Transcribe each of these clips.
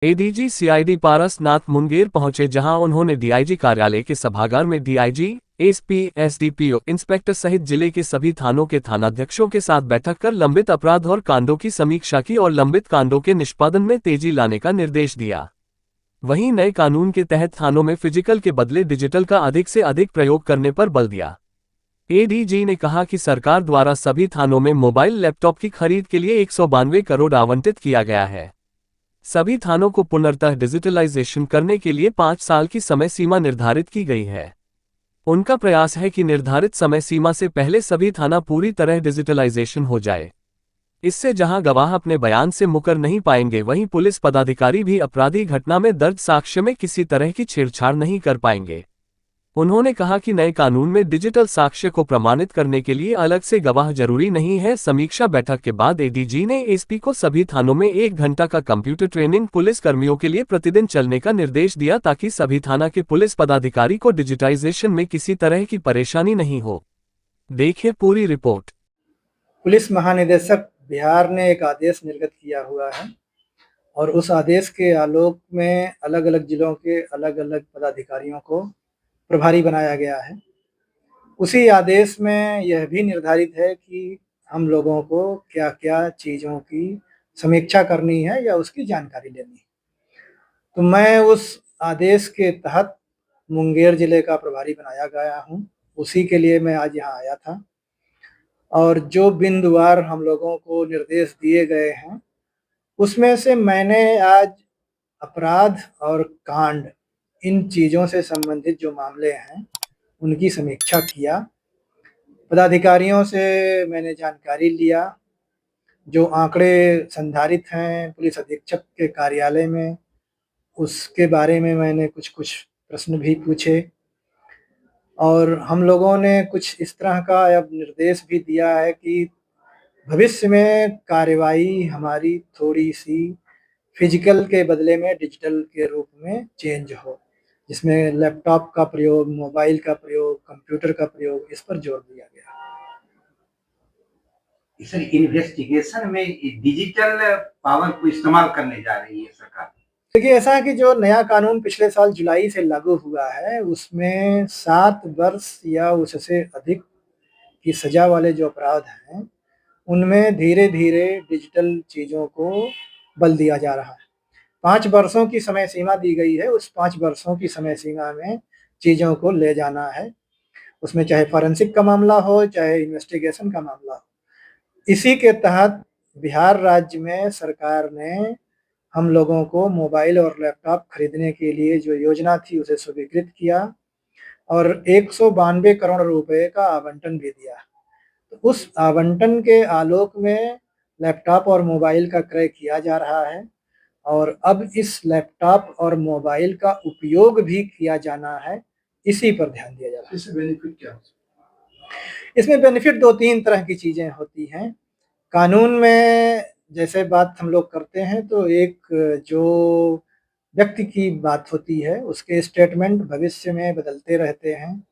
ADG CID पारस नाथ मुंगेर पहुंचे, जहां उन्होंने डीआईजी कार्यालय के सभागार में डीआईजी, एसपी, एसडीपीओ, इंस्पेक्टर सहित जिले के सभी थानों के थानाध्यक्षों के साथ बैठक कर लंबित अपराध और कांडों की समीक्षा की और लंबित कांडों के निष्पादन में तेजी लाने का निर्देश दिया। वहीं नए कानून के तहत थानों में फिजिकल के बदले डिजिटल का अधिक से अधिक प्रयोग करने पर बल दिया। एडीजी ने कहा कि सरकार द्वारा सभी थानों में मोबाइल लैपटॉप की खरीद के लिए 192 करोड़ आवंटित किया गया है। सभी थानों को पुनर्तः डिजिटलाइजेशन करने के लिए 5 साल की समय सीमा निर्धारित की गई है। उनका प्रयास है कि निर्धारित समय सीमा से पहले सभी थाना पूरी तरह डिजिटलाइजेशन हो जाए। इससे जहां गवाह अपने बयान से मुकर नहीं पाएंगे, वहीं पुलिस पदाधिकारी भी अपराधी घटना में दर्ज साक्ष्य में किसी तरह की छेड़छाड़ नहीं कर पाएंगे। उन्होंने कहा कि नए कानून में डिजिटल साक्ष्य को प्रमाणित करने के लिए अलग से गवाह जरूरी नहीं है। समीक्षा बैठक के बाद एडीजी ने एसपी को सभी थानों में 1 घंटा का कंप्यूटर ट्रेनिंग पुलिस कर्मियों के लिए प्रतिदिन चलने का निर्देश दिया, ताकि सभी थाना के पुलिस पदाधिकारी को डिजिटाइजेशन में किसी तरह की परेशानी नहीं हो। देखिए पूरी रिपोर्ट। पुलिस महानिदेशक बिहार ने एक आदेश निर्गत किया हुआ है और उस आदेश के आलोक में अलग अलग जिलों के अलग अलग पदाधिकारियों को प्रभारी बनाया गया है। उसी आदेश में यह भी निर्धारित है कि हम लोगों को क्या क्या चीज़ों की समीक्षा करनी है या उसकी जानकारी लेनी है। तो मैं उस आदेश के तहत मुंगेर जिले का प्रभारी बनाया गया हूँ। उसी के लिए मैं आज यहाँ आया था और जो बिंदुवार हम लोगों को निर्देश दिए गए हैं, उसमें से मैंने आज अपराध और कांड, इन चीज़ों से संबंधित जो मामले हैं उनकी समीक्षा किया। पदाधिकारियों से मैंने जानकारी लिया। जो आंकड़े संधारित हैं पुलिस अधीक्षक के कार्यालय में, उसके बारे में मैंने कुछ प्रश्न भी पूछे और हम लोगों ने कुछ इस तरह का अब निर्देश भी दिया है कि भविष्य में कार्रवाई हमारी थोड़ी-सी फिजिकल के बदले में डिजिटल के रूप में चेंज हो, जिसमें लैपटॉप का प्रयोग, मोबाइल का प्रयोग, कंप्यूटर का प्रयोग, इस पर जोर दिया गया। सर, इन्वेस्टिगेशन में डिजिटल पावर को इस्तेमाल करने जा रही है सरकार। देखिए, ऐसा है कि जो नया कानून पिछले साल जुलाई से लागू हुआ है, उसमें 7 वर्ष या उससे अधिक की सज़ा वाले जो अपराध हैं, उनमें धीरे-धीरे डिजिटल चीज़ों को बल दिया जा रहा है। 5 वर्षों की समय सीमा दी गई है, उस 5 वर्षों की समय सीमा में चीज़ों को ले जाना है। उसमें चाहे फॉरेंसिक का मामला हो, चाहे इन्वेस्टिगेशन का मामला हो। इसी के तहत बिहार राज्य में सरकार ने हम लोगों को मोबाइल और लैपटॉप खरीदने के लिए जो योजना थी, उसे स्वीकृत किया और 192 करोड़ रुपए का आवंटन भी दिया। तो उस आवंटन के आलोक में लैपटॉप और मोबाइल का क्रय किया जा रहा है और अब इस लैपटॉप और मोबाइल का उपयोग भी किया जाना है, इसी पर ध्यान दिया जा रहा है। इससे बेनिफिट क्या हो? इसमें बेनिफिट 2-3 तरह की चीज़ें होती हैं। कानून में जैसे बात हम लोग करते हैं, तो एक जो व्यक्ति की बात होती है, उसके स्टेटमेंट भविष्य में बदलते रहते हैं।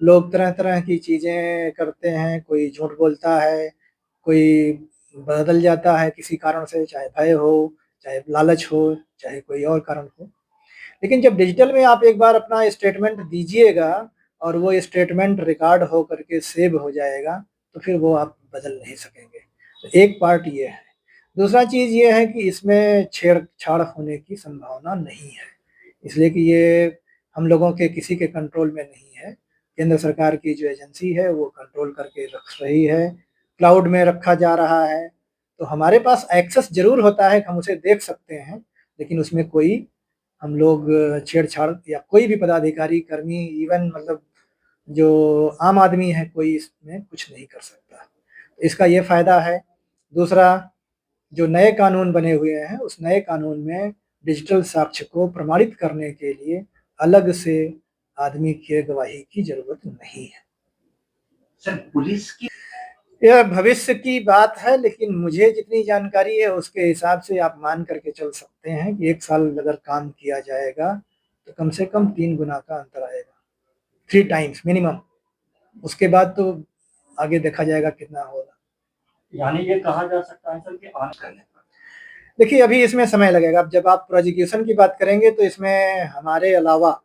लोग तरह-तरह की चीज़ें करते हैं, कोई झूठ बोलता है, कोई बदल जाता है किसी कारण से, चाहे भय हो, चाहे लालच हो, चाहे कोई और कारण हो। लेकिन जब डिजिटल में आप एक बार अपना स्टेटमेंट दीजिएगा और वो स्टेटमेंट रिकॉर्ड हो करके सेव हो जाएगा, तो फिर वो आप बदल नहीं सकेंगे। तो एक पार्ट ये है। दूसरा चीज़ ये है कि इसमें छेड़छाड़ होने की संभावना नहीं है, इसलिए कि ये हम लोगों के किसी के कंट्रोल में नहीं है। केंद्र सरकार की जो एजेंसी है, वो कंट्रोल करके रख रही है, क्लाउड में रखा जा रहा है। तो हमारे पास एक्सेस ज़रूर होता है कि हम उसे देख सकते हैं, लेकिन उसमें कोई हम लोग छेड़छाड़ या कोई भी पदाधिकारी, कर्मी, इवन मतलब जो आम आदमी है, कोई इसमें कुछ नहीं कर सकता। इसका ये फ़ायदा है। दूसरा, जो नए कानून बने हुए हैं, उस नए कानून में डिजिटल साक्ष्य को प्रमाणित करने के लिए अलग से आदमी की गवाही की ज़रूरत नहीं है। सर, पुलिस की यह भविष्य की बात है, लेकिन मुझे जितनी जानकारी है उसके हिसाब से आप मान करके चल सकते हैं कि 1 साल अगर काम किया जाएगा, तो कम से कम 3 गुना का अंतर आएगा, 3 टाइम्स मिनिमम। उसके बाद तो आगे देखा जाएगा कितना होगा। यानी ये कहा जा सकता है सर कि आने करने पर देखिए, अभी इसमें समय लगेगा। अब जब आप प्रोसिक्यूशन की बात करेंगे तो इसमें हमारे अलावा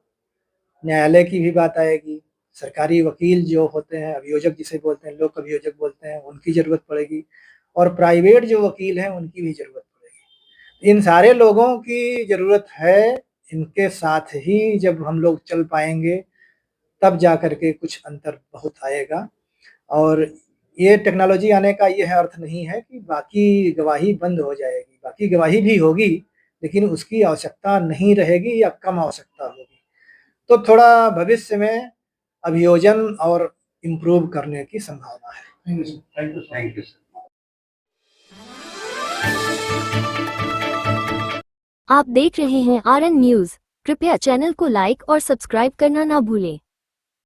न्यायालय की भी बात आएगी, सरकारी वकील जो होते हैं, अभियोजक जिसे बोलते हैं, लोक अभियोजक बोलते हैं, उनकी ज़रूरत पड़ेगी और प्राइवेट जो वकील हैं, उनकी भी ज़रूरत पड़ेगी। इन सारे लोगों की ज़रूरत है, इनके साथ ही जब हम लोग चल पाएँगे, तब जा कर के कुछ अंतर बहुत आएगा। और ये टेक्नोलॉजी आने का ये अर्थ नहीं है कि बाकी गवाही बंद हो जाएगी, बाकी गवाही भी होगी, लेकिन उसकी आवश्यकता नहीं रहेगी या कम आवश्यकता होगी। तो थोड़ा भविष्य में अभियोजन और इम्प्रूव करने की संभावना है। Thank you sir. आप देख रहे हैं RN न्यूज़। कृपया चैनल को लाइक और सब्सक्राइब करना ना भूलें।